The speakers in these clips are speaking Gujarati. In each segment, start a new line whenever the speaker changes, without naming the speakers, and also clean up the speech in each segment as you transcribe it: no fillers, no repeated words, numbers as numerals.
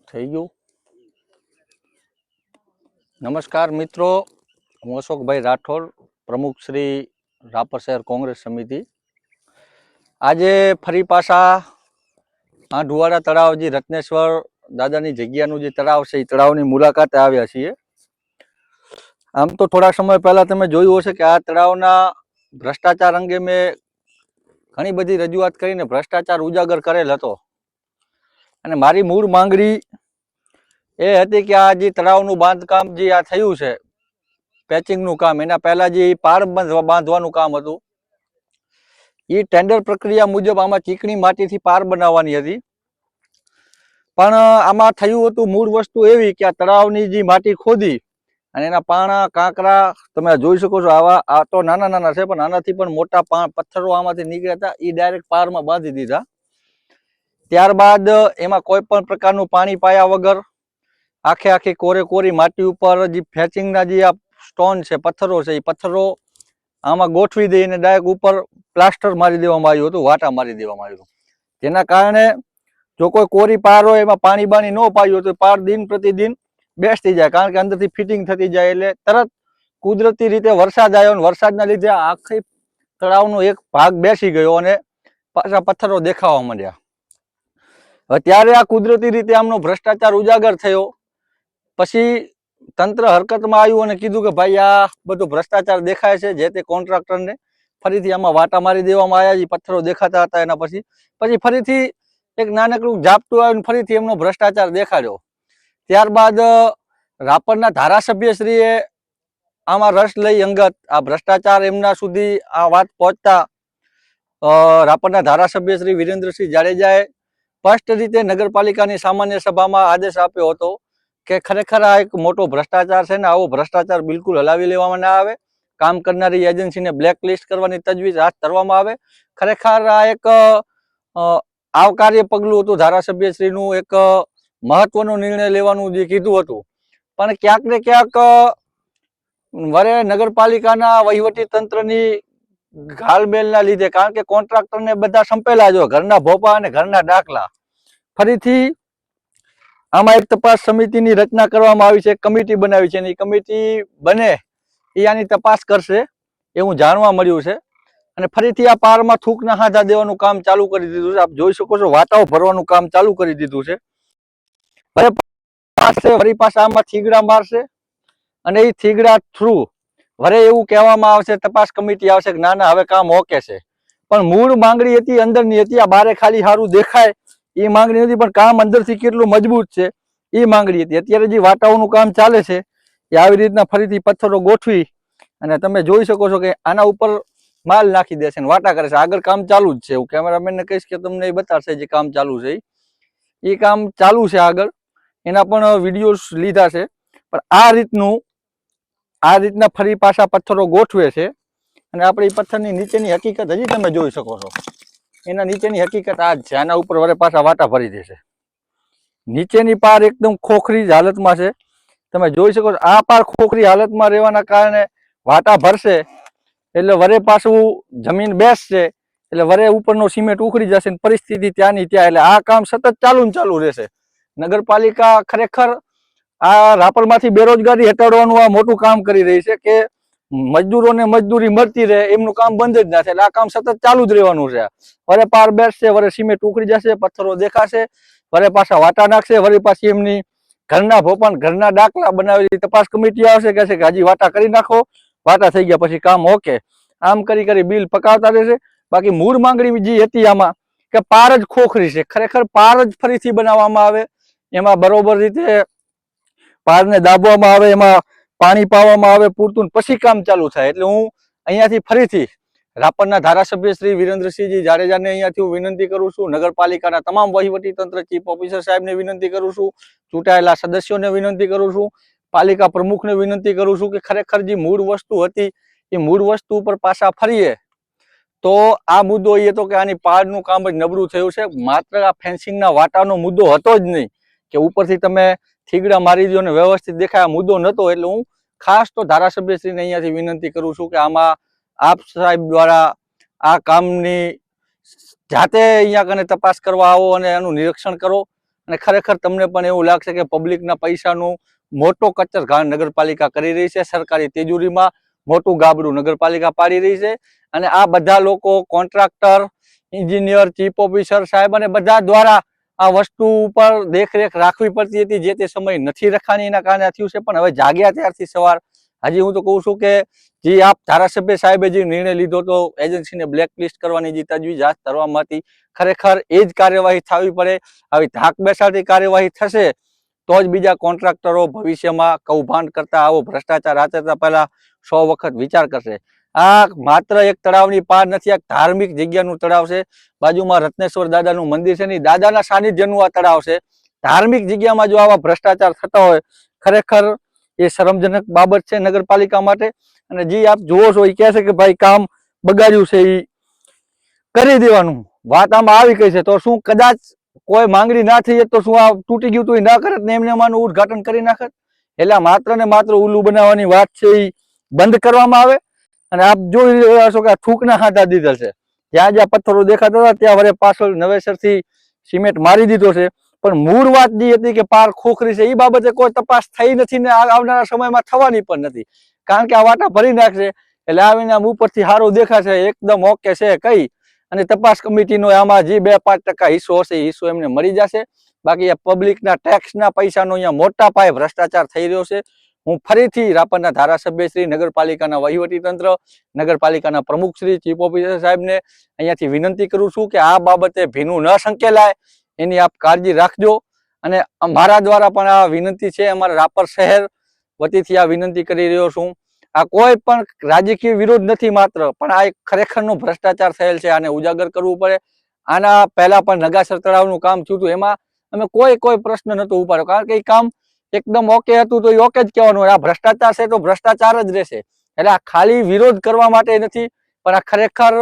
થઈ ગયું. નમસ્કાર મિત્રો, હું અશોકભાઈ રાઠોડ, પ્રમુખ શ્રી રાપર શહેર કોંગ્રેસ સમિતિ. આજે ફરી પાછા આ ઢુવાડા તળાવ જે રત્નેશ્વર દાદાની જગ્યાનું જે તળાવ છે એ તળાવની મુલાકાતે આવ્યા છીએ. આમ તો થોડા સમય પહેલા તમે જોયું હશે કે આ તળાવના ભ્રષ્ટાચાર અંગે મેં ઘણી બધી રજૂઆત કરીને ભ્રષ્ટાચાર ઉજાગર કરેલ હતો અને મારી મૂળ માંગણી એ હતી કે આ જે તળાવનું બાંધકામ જે આ થયું છે પેચિંગનું કામ, એના પહેલા જે પાળ બાંધવાનું કામ હતું એ ટેન્ડર પ્રક્રિયા મુજબ આમાં ચીકણી માટીથી પાર બનાવવાની હતી, પણ આમાં થયું હતું મૂળ વસ્તુ એવી કે આ તળાવની જે માટી ખોદી અને એના પાણા કાંકરા તમે જોઈ શકો છો. આ તો નાના નાના છે પણ આનાથી પણ મોટા પથ્થરો આમાંથી નીકળ્યા હતા, એ ડાયરેક્ટ પારમાં બાંધી દીધા. ત્યારબાદ એમાં કોઈ પણ પ્રકારનું પાણી પાયા વગર આખી કોરી માટી ઉપર જે ફેચિંગના જે આ સ્ટોન છે, પથ્થરો છે, એ પથ્થરો આમાં ગોઠવી દઈને ડાયરેક્ટ ઉપર પ્લાસ્ટર મારી દેવામાં આવ્યું હતું, વાટા મારી દેવામાં આવ્યું. જેના કારણે જો કોઈ કોરી પાર હોય એમાં પાણી બાણી ન પાયું તો પાર દિન પ્રતિદિન બેસતી જાય, કારણ કે અંદરથી ફિટિંગ થતી જાય એટલે તરત કુદરતી રીતે વરસાદ આવ્યો અને વરસાદના લીધે આખી તળાવનો એક ભાગ બેસી ગયો અને પાછા પથ્થરો દેખાવા માંડ્યા. હવે ત્યારે આ કુદરતી રીતે આમનો ભ્રષ્ટાચાર ઉજાગર થયો. પછી તંત્ર હરકતમાં આવ્યું અને કીધું કે ભાઈ આ બધું ભ્રષ્ટાચાર દેખાય છે, જે તે કોન્ટ્રાક્ટરને ફરીથી આમાં વાટા મારી દેવામાં આવ્યા. જે પથ્થરો દેખાતા હતા એના પછી ફરીથી એક નાનકડું ઝાપટું આવ્યું, ફરીથી એમનો ભ્રષ્ટાચાર દેખાડ્યો. ત્યારબાદ રાપરના ધારાસભ્યશ્રીએ આમાં રસ લઈ અંગત આ ભ્રષ્ટાચાર એમના સુધી આ વાત પહોંચતા રાપરના ધારાસભ્ય શ્રી વિરેન્દ્રસિંહ જાડેજાએ સ્પષ્ટ રીતે નગરપાલિકાની સામાન્ય સભામાં આદેશ આપ્યો હતો કે ખરેખર આ એક મોટો ભ્રષ્ટાચાર છે ને આવો ભ્રષ્ટાચાર બિલકુલ હલાવી લેવામાં ના આવે. કામ કરનારી એજન્સીને બ્લેકલિસ્ટ કરવાની તજવીજ હાથ ધરવામાં આવે. ખરેખર આ એક આવકાર્ય પગલું હતું ધારાસભ્યશ્રીનું, એક મહત્વનો નિર્ણય લેવાનું જે કીધું હતું. પણ ક્યાંક ને ક્યાંક વરે નગરપાલિકાના વહીવટી તંત્રની ઘાલમેલના લીધે, કારણ કે કોન્ટ્રાક્ટરને બધા સંપેલા જ હોય, ઘરના ભોપા અને ઘરના ડાકલા. ફરીથી આમાં એક તપાસ સમિતિની રચના કરવામાં આવી છે, એક કમિટી બનાવી છે અને એ કમિટી બને એ આની તપાસ કરશે એવું જાણવા મળ્યું છે. અને ફરીથી આ પારમાં થૂકના હાથા દેવાનું કામ ચાલુ કરી દીધું છે. આપ જોઈ શકો છો, વાટાઓ ભરવાનું કામ ચાલુ કરી દીધું છે. ફરી પાછા આમાં થીગડા મારશે અને એ થીગડા થ્રુ વરે એવું કહેવામાં આવશે, તપાસ કમિટી આવશે કે ના ના હવે કામ ઓકે છે. પણ મૂળ માંગણી હતી અંદરની હતી, આ બારે ખાલી સારું દેખાય એ માંગણી નથી, પણ કામ અંદરથી કેટલું મજબૂત છે એ માંગણી હતી. અત્યારે જે વાટાઓનું કામ ચાલે છે એ આવી રીતના ફરીથી પથ્થરો ગોઠવી અને તમે જોઈ શકો છો કે આના ઉપર માલ નાખી દેશે ને વાટા કરે છે. આગળ કામ ચાલુ જ છે. હું કેમેરામેનને કહીશ કે તમને એ બતાવશે જે કામ ચાલુ છે એ કામ ચાલુ છે. આગળ એના પણ વિડીયોઝ લીધા છે. પણ આ રીતના ફરી પાછા પથ્થરો ગોઠવે છે અને આપણે એ પથ્થરની નીચેની હકીકત હજી તમે જોઈ શકો છો. એના નીચેની હકીકત આ જ છે. આના ઉપર વરે પાછા વાટા ભરી દેશે. નીચેની પાર એકદમ ખોખરી હાલતમાં છે, તમે જોઈ શકો છો. આ પાર ખોખરી હાલતમાં રહેવાના કારણે વાટા ભરશે એટલે વરે પાછું જમીન બેસશે એટલે વરે ઉપરનો સિમેન્ટ ઉખડી જશે ને પરિસ્થિતિ ત્યાંની ત્યાં. એટલે આ કામ સતત ચાલુ રહેશે. નગરપાલિકા ખરેખર આ રાપરમાંથી બેરોજગારી હટાડવાનું આ મોટું કામ કરી રહી છે કે મજદૂરોને મજદૂરી મળતી રહે, એમનું કામ બંધ જ ના થાય. એટલે આ કામ સતત ચાલુ જ રહેવાનું છે. વરે પાર બેસશે, વરે સિમેન્ટ ઉખડી જશે, પથ્થરો દેખાશે, વરે પાછા વાટા નાખશે, વરે પાછી એમની ઘરના ભોપાન ઘરના ડાકલા બનાવેલી તપાસ કમિટી આવશે, કહે છે કે હજી વાટા કરી નાખો, વાટા થઈ ગયા પછી કામ ઓકે. આમ કરી બિલ પકાવતા રહેશે. બાકી મૂળ માંગણી જે હતી આમાં કે પાર જ ખોખરી છે, ખરેખર પાર જ ફરીથી બનાવવામાં આવે, એમાં બરોબર રીતે પારને દાબવામાં આવે, એમાં પાણી પાવામાં આવે પૂરતું, પછી કામ ચાલુ થાય. એટલે હું અહીંયાથી ફરીથી રાપરના ધારાસભ્ય શ્રી વિરેન્દ્રસિંહજી જાડેજાને અહીંયાથી હું વિનંતી કરું છું, નગરપાલિકાના તમામ વહીવટી તંત્ર ચીફ ઓફિસર સાહેબને વિનંતી કરું છું, ચૂંટાયેલા સદસ્યોને વિનંતી કરું છું, પાલિકા પ્રમુખને વિનંતી કરું છું કે ખરેખર જે મૂળ વસ્તુ હતી એ મૂળ વસ્તુ ઉપર પાછા ફરીએ. તો આ મુદ્દો એ હતો કે આની પાળનું કામ જ નબળું થયું છે. માત્ર આ ફેન્સિંગના વાટાનો મુદ્દો હતો જ નહીં કે ઉપરથી તમે થીગડા મારી દો ને વ્યવસ્થિત દેખાય, આ મુદ્દો નહોતો. એટલે હું ખાસ તો ધારાસભ્યશ્રીને અહીંયાથી વિનંતી કરું છું કે આમાં આપ સાહેબ દ્વારા આ કામની જાતે અહીંયા કને તપાસ કરવા આવો અને એનું નિરીક્ષણ કરો અને ખરેખર તમને પણ એવું લાગશે કે પબ્લિકના પૈસાનું મોટો કચરઘાણ નગરપાલિકા કરી રહી છે, સરકારી તિજોરીમાં મોટું ગાબડું નગરપાલિકા પાડી રહી છે. અને આ બધા લોકો કોન્ટ્રાક્ટર, એન્જિનિયર, ચીફ ઓફિસર સાહેબ અને બધા દ્વારા આ વસ્તુ ઉપર દેખરેખ રાખવી પડતી હતી, જે તે સમય નથી રખાણી, એના કારણે થયું છે. પણ હવે જાગ્યા ત્યારથી સવાર, હજી હું તો કહું છું કે જે આપ ધારાસભ્ય સાહેબે જે નિર્ણય લીધો તો એજન્સીને બ્લેકલિસ્ટ કરવાની જે તજવીજ હાથ ધરવામાં હતી, ખરેખર એ જ કાર્યવાહી થવી પડે. આવી ધાક બેસાડતી કાર્યવાહી થશે તો જ બીજા કોન્ટ્રાક્ટરો ભવિષ્યમાં કૌભાંડ કરતા, આવો ભ્રષ્ટાચાર આચરતા પહેલા 100 વખત વિચાર કરશે. આ માત્ર એક તળાવની પાર નથી, આ ધાર્મિક જગ્યાનું તળાવ છે. બાજુમાં રત્નેશ્વર દાદાનું મંદિર છે, દાદાના સાનિધ્યનું આ તળાવ છે. ધાર્મિક જગ્યામાં જો આવા ભ્રષ્ટાચાર થતા હોય, ખરેખર એ શરમજનક બાબત છે નગરપાલિકા માટે. અને જે આપ જુઓ છો એ કહે છે કે ભાઈ કામ બગાડ્યું છે એ કરી દેવાનું, વાત આમાં આવી ગઈ છે. તો શું કદાચ કોઈ માંગણી ના થઈ તો શું આ તૂટી ગયું તું એ ના કરત ને એમને માનું ઉદ્ઘાટન કરી નાખત? એટલે માત્ર ને માત્ર ઉલ્લુ બનાવવાની વાત છે એ બંધ કરવામાં આવે. અને આપ જોઈ રહ્યા છો કે આ થૂકના હાથા દીધેલ છે. જ્યાં જ્યાં પથ્થરો દેખાતા હતા ત્યાં વડે પાછળ નવેસરથી સિમેન્ટ મારી દીધો છે. પણ મૂળ વાત જે હતી કે પાર ખોખરી છે એ બાબતે કોઈ તપાસ થઈ નથી ને આવનારા સમયમાં થવાની પણ નથી. કારણ કે આ વાટા ભરી નાખશે એટલે આવીને આમ ઉપરથી સારું દેખાશે, એકદમ ઓકે છે કઈ, અને તપાસ કમિટીનો આમાં જે 2-5% હિસ્સો હશે એ હિસ્સો એમને મળી જશે. બાકી આ પબ્લિકના ટેક્સના પૈસાનો અહીંયા મોટા પાયે ભ્રષ્ટાચાર થઈ રહ્યો છે. હું ફરીથી રાપરના ધારાસભ્ય શ્રી, નગરપાલિકાના વહીવટીતંત્ર, નગરપાલિકાના પ્રમુખ શ્રી, ચીફ ઓફિસર સાહેબને અહીંયાથી વિનંતી કરું છું કે આ બાબતે ભીનું ન સંકેલાય એની આપ કાળજી રાખજો. અને અમારા દ્વારા પણ આ વિનંતી છે, અમારા રાપર શહેર વતીથી આ વિનંતી કરી રહ્યો છું. આ કોઈ પણ રાજકીય વિરોધ નથી માત્ર, પણ આ એક ખરેખરનો ભ્રષ્ટાચાર થયેલ છે, આને ઉજાગર કરવું પડે. આના પહેલા પણ નગાસર તળાવનું કામ થયું હતું, એમાં અમે કોઈ પ્રશ્ન નહોતો ઉપાડ્યો, કારણ કે એ કામ એકદમ ઓકે હતું તો એ ઓકે જ કહેવાનું. આ ભ્રષ્ટાચાર છે તો ભ્રષ્ટાચાર જ રહેશે. એટલે આ ખાલી વિરોધ કરવા માટે નથી, પણ આ ખરેખર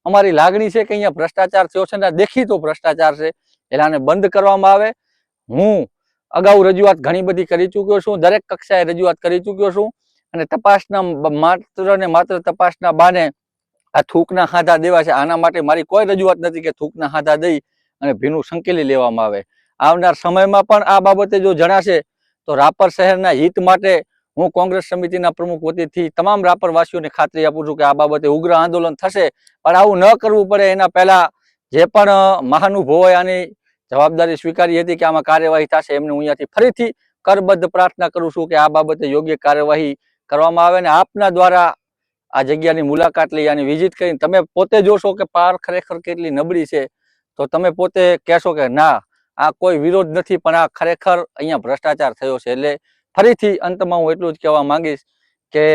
અમારી લાગણી છે કે અહીંયા ભ્રષ્ટાચાર થયો છે ને દેખીતો ભ્રષ્ટાચાર છે, એટલે આને બંધ કરવામાં આવે. હું અગાઉ રજૂઆત ઘણી બધી કરી ચૂક્યો છું, દરેક કક્ષાએ રજૂઆત કરી ચૂક્યો છું. અને તપાસના માત્ર ને માત્ર તપાસના બાને આ થૂકના હાથા દેવા છે. આના માટે મારી કોઈ રજૂઆત નથી કે થૂકના હાથા દઈ અને ભીનું સંકેલી લેવામાં આવે. આવનાર સમયમાં પણ આ બાબતે જો જણાશે તો રાપર શહેરના હિત માટે હું કોંગ્રેસ સમિતિના પ્રમુખ વતીથી તમામ રાપરવાસીઓને ખાતરી આપું છું કે આ બાબતે ઉગ્ર આંદોલન થશે. પણ આવું ન કરવું પડે એના પહેલા જે પણ મહાનુભાવોએ આની જવાબદારી સ્વીકારી હતી કે આમાં કાર્યવાહી થશે, એમને હું અહીંયાથી ફરીથી કરબદ્ધ પ્રાર્થના કરું છું કે આ બાબતે યોગ્ય કાર્યવાહી કરવામાં આવે. અને આપના દ્વારા આ જગ્યાની મુલાકાત લઈ, આની વિઝિટ કરીને તમે પોતે જોશો કે પાર ખરેખર કેટલી નબળી છે, તો તમે પોતે કહેશો કે ના આ કોઈ વિરોધ નથી, પણ આ ખરેખર અહીંયા ભ્રષ્ટાચાર થયો છે. એટલે ફરીથી અંતમાં હું એટલું જ કહેવા માંગીશ કે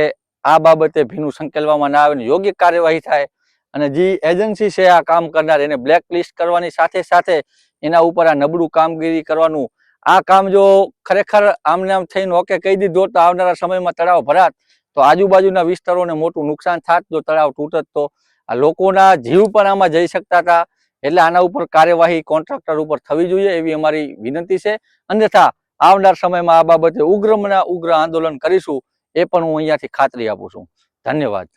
આ બાબતે ભીનું સંકેલવામાં ના આવે ને યોગ્ય કાર્યવાહી થાય. અને જે એજન્સી છે આ કામ કરનાર, એને બ્લેકલિસ્ટ કરવાની સાથે સાથે એના ઉપર આ નબળું કામગીરી કરવાનું. આ કામ જો ખરેખર આમને આમ થઈને ઓકે કહી દીધો તો આવનારા સમયમાં તળાવ ભરાત તો આજુબાજુના વિસ્તારોને મોટું નુકસાન થાત. જો તળાવ તૂટત તો આ લોકોના જીવ પણ આમાં જઈ શકતા હતા. એટલે આના ઉપર કાર્યવાહી કોન્ટ્રાક્ટર ઉપર થવી જોઈએ એવી અમારી વિનંતી છે. અન્યથા આવનાર સમયમાં આ બાબતે ઉગ્રમાં ઉગ્ર આંદોલન કરીશું, એ પણ હું અહીંયાથી ખાતરી આપું છું. ધન્યવાદ.